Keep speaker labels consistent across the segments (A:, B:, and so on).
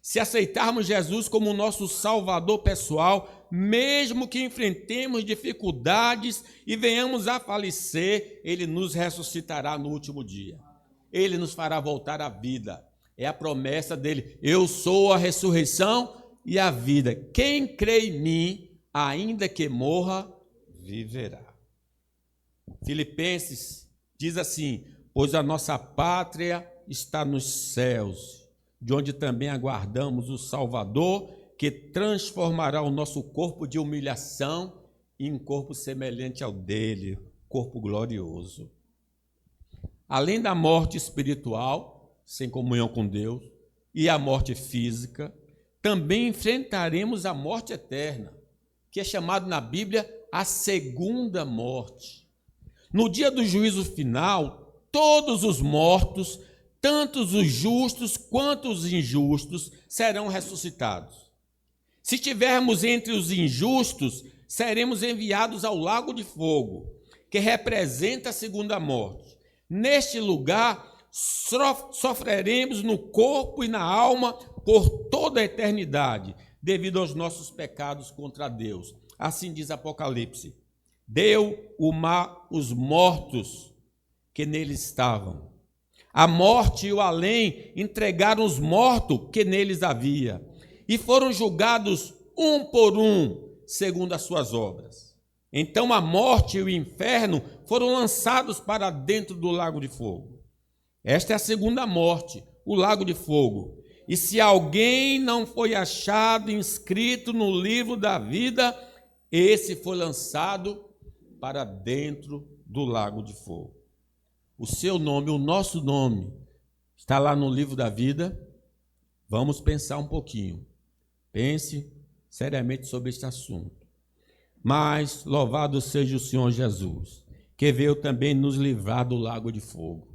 A: Se aceitarmos Jesus como nosso Salvador pessoal, mesmo que enfrentemos dificuldades e venhamos a falecer, Ele nos ressuscitará no último dia. Ele nos fará voltar à vida. É a promessa dele. Eu sou a ressurreição e a vida. Quem crê em mim, ainda que morra, viverá. Filipenses diz assim: pois a nossa pátria está nos céus, de onde também aguardamos o Salvador, que transformará o nosso corpo de humilhação em um corpo semelhante ao dele, corpo glorioso. Além da morte espiritual, sem comunhão com Deus, e a morte física, também enfrentaremos a morte eterna, que é chamado na Bíblia a segunda morte. No dia do juízo final, todos os mortos, tanto os justos quanto os injustos, serão ressuscitados. Se estivermos entre os injustos, seremos enviados ao lago de fogo, que representa a segunda morte. Neste lugar, sofreremos no corpo e na alma por toda a eternidade, devido aos nossos pecados contra Deus. Assim diz Apocalipse: deu o mar os mortos que nele estavam. A morte e o além entregaram os mortos que neles havia, e foram julgados um por um, segundo as suas obras. Então a morte e o inferno foram lançados para dentro do lago de fogo. Esta é a segunda morte, o lago de fogo. E se alguém não foi achado inscrito no livro da vida, esse foi lançado para dentro do lago de fogo. O seu nome, o nosso nome, está lá no livro da vida. Vamos pensar um pouquinho. Pense seriamente sobre este assunto. Mas louvado seja o Senhor Jesus, que veio também nos livrar do lago de fogo.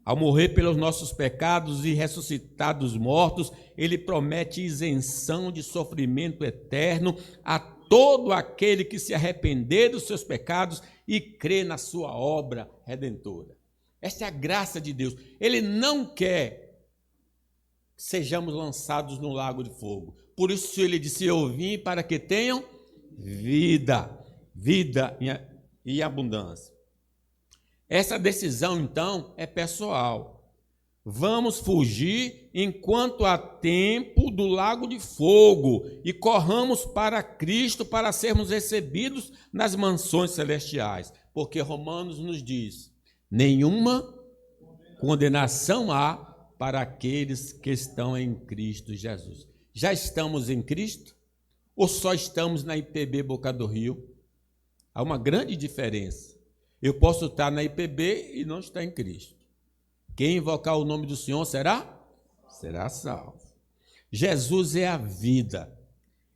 A: Ao morrer pelos nossos pecados e ressuscitar dos mortos, ele promete isenção de sofrimento eterno a todo aquele que se arrepender dos seus pecados e crê na sua obra redentora. Esta é a graça de Deus. Ele não quer que sejamos lançados no lago de fogo. Por isso ele disse: eu vim para que tenham vida, vida e abundância. Essa decisão, então, é pessoal. Vamos fugir enquanto há tempo do lago de fogo e corramos para Cristo para sermos recebidos nas mansões celestiais. Porque Romanos nos diz: nenhuma condenação há para aqueles que estão em Cristo Jesus. Já estamos em Cristo? Ou só estamos na IPB Boca do Rio? Há uma grande diferença. Eu posso estar na IPB e não estar em Cristo. Quem invocar o nome do Senhor será salvo. Jesus é a vida.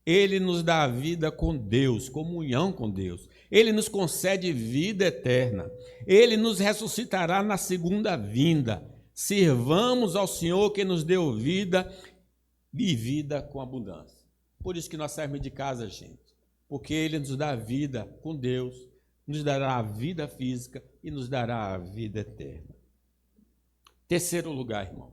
A: Ele nos dá a vida com Deus, comunhão com Deus. Ele nos concede vida eterna. Ele nos ressuscitará na segunda vinda. Sirvamos ao Senhor que nos deu vida e vida com abundância. Por isso que nós saímos de casa, gente. Porque Ele nos dá a vida com Deus, nos dará a vida física e nos dará a vida eterna. Terceiro lugar, irmãos.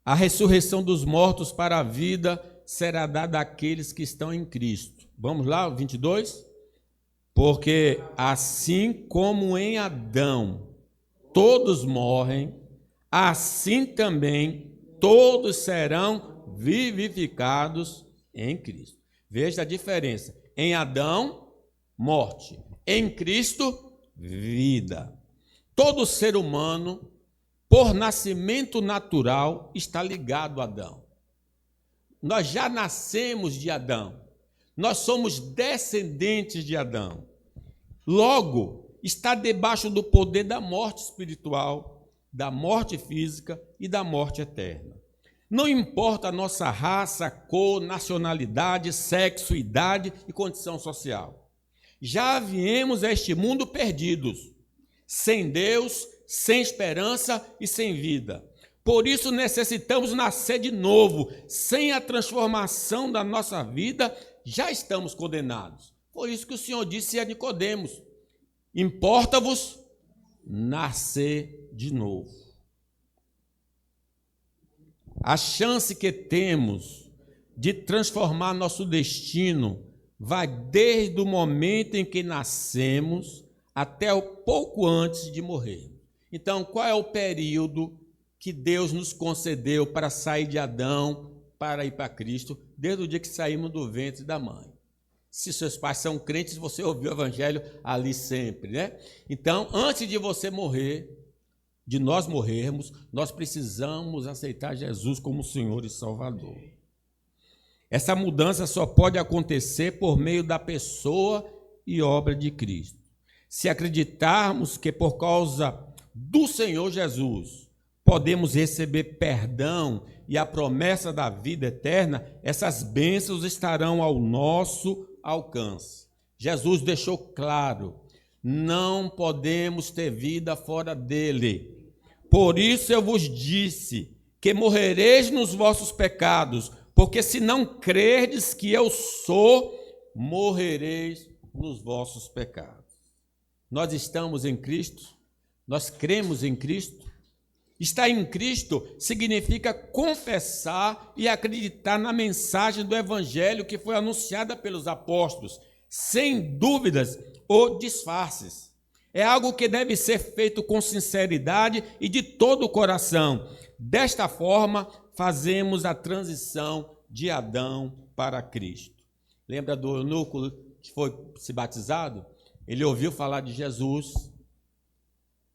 A: A ressurreição dos mortos para a vida será dada àqueles que estão em Cristo. Vamos lá, 22? Porque assim como em Adão todos morrem, assim também todos serão vivificados em Cristo. Veja a diferença. Em Adão, morte. Em Cristo, vida. Todo ser humano, por nascimento natural, está ligado a Adão. Nós já nascemos de Adão. Nós somos descendentes de Adão. Logo, está debaixo do poder da morte espiritual, da morte física e da morte eterna. Não importa a nossa raça, cor, nacionalidade, sexo, idade e condição social. Já viemos a este mundo perdidos, sem Deus, sem esperança e sem vida. Por isso necessitamos nascer de novo. Sem a transformação da nossa vida, já estamos condenados. Por isso que o Senhor disse a Nicodemos: importa-vos nascer de novo. A chance que temos de transformar nosso destino vai desde o momento em que nascemos até o pouco antes de morrer. Então, qual é o período que Deus nos concedeu para sair de Adão, para ir para Cristo, desde o dia que saímos do ventre da mãe? Se seus pais são crentes, você ouviu o evangelho ali sempre, né? Então, antes de você morrer, de nós morrermos, nós precisamos aceitar Jesus como Senhor e Salvador. Essa mudança só pode acontecer por meio da pessoa e obra de Cristo. Se acreditarmos que por causa do Senhor Jesus podemos receber perdão e a promessa da vida eterna, essas bênçãos estarão ao nosso alcance. Jesus deixou claro: não podemos ter vida fora dele. Por isso eu vos disse que morrereis nos vossos pecados, porque se não crerdes que eu sou, morrereis nos vossos pecados. Nós estamos em Cristo, nós cremos em Cristo. Estar em Cristo significa confessar e acreditar na mensagem do Evangelho que foi anunciada pelos apóstolos, sem dúvidas ou disfarces. É algo que deve ser feito com sinceridade e de todo o coração. Desta forma, fazemos a transição de Adão para Cristo. Lembra do eunuco que foi se batizado? Ele ouviu falar de Jesus,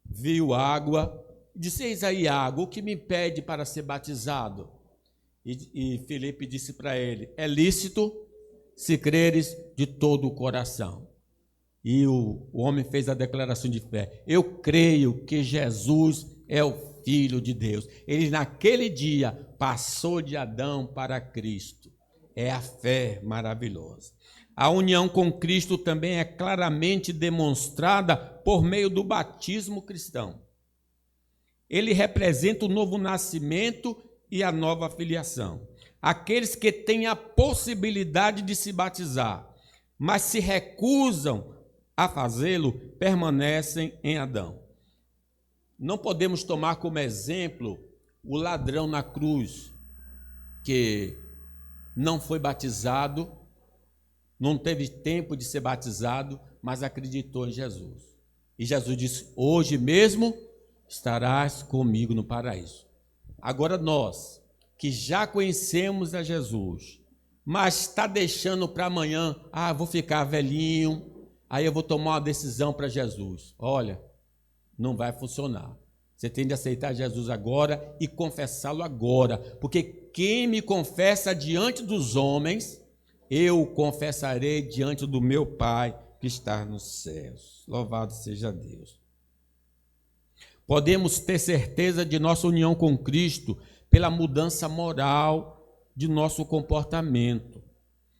A: viu água, disse: eis aí água, o que me impede para ser batizado? E Filipe disse para ele: é lícito se creres de todo o coração. E o homem fez a declaração de fé: eu creio que Jesus é o Filho de Deus. Ele naquele dia passou de Adão para Cristo. É a fé maravilhosa. A união com Cristo também é claramente demonstrada por meio do batismo cristão. Ele representa o novo nascimento e a nova filiação. Aqueles que têm a possibilidade de se batizar, mas se recusam a fazê-lo, permanecem em Adão. Não podemos tomar como exemplo o ladrão na cruz, que não foi batizado, não teve tempo de ser batizado, mas acreditou em Jesus. E Jesus disse: hoje mesmo estarás comigo no paraíso. Agora nós, que já conhecemos a Jesus, mas está deixando para amanhã: vou ficar velhinho, aí eu vou tomar uma decisão para Jesus. Olha, não vai funcionar. Você tem de aceitar Jesus agora e confessá-lo agora, porque quem me confessa diante dos homens, eu confessarei diante do meu Pai que está nos céus. Louvado seja Deus. Podemos ter certeza de nossa união com Cristo pela mudança moral de nosso comportamento.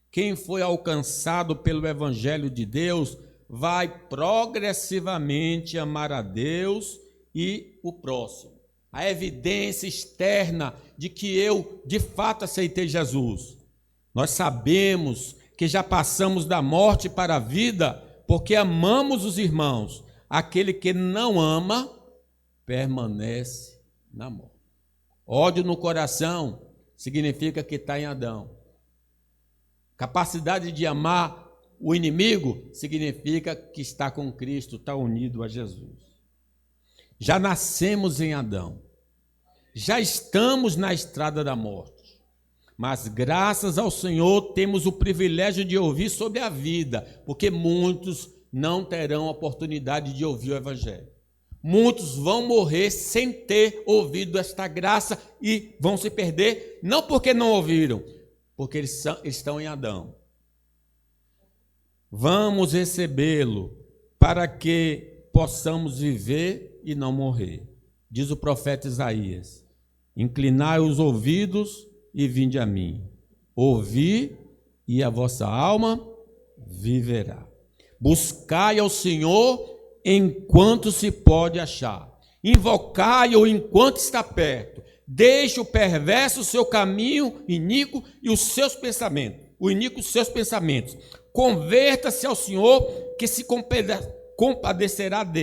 A: Quem foi alcançado pelo Evangelho de Deus vai progressivamente amar a Deus e o próximo. A evidência externa de que eu, de fato, aceitei Jesus. Nós sabemos que já passamos da morte para a vida porque amamos os irmãos. Aquele que não ama, permanece na morte. Ódio no coração significa que está em Adão. Capacidade de amar o inimigo significa que está com Cristo, está unido a Jesus. Já nascemos em Adão. Já estamos na estrada da morte. Mas graças ao Senhor temos o privilégio de ouvir sobre a vida, porque muitos não terão oportunidade de ouvir o Evangelho. Muitos vão morrer sem ter ouvido esta graça e vão se perder, não porque não ouviram, porque eles estão em Adão. Vamos recebê-lo para que possamos viver e não morrer. Diz o profeta Isaías: inclinai os ouvidos e vinde a mim. Ouvi e a vossa alma viverá. Buscai ao Senhor enquanto se pode achar. Invocai-o enquanto está perto. Deixe o perverso o seu caminho iníquo e os seus pensamentos. O iníquo os seus pensamentos. Converta-se ao Senhor, que se compadecerá dele.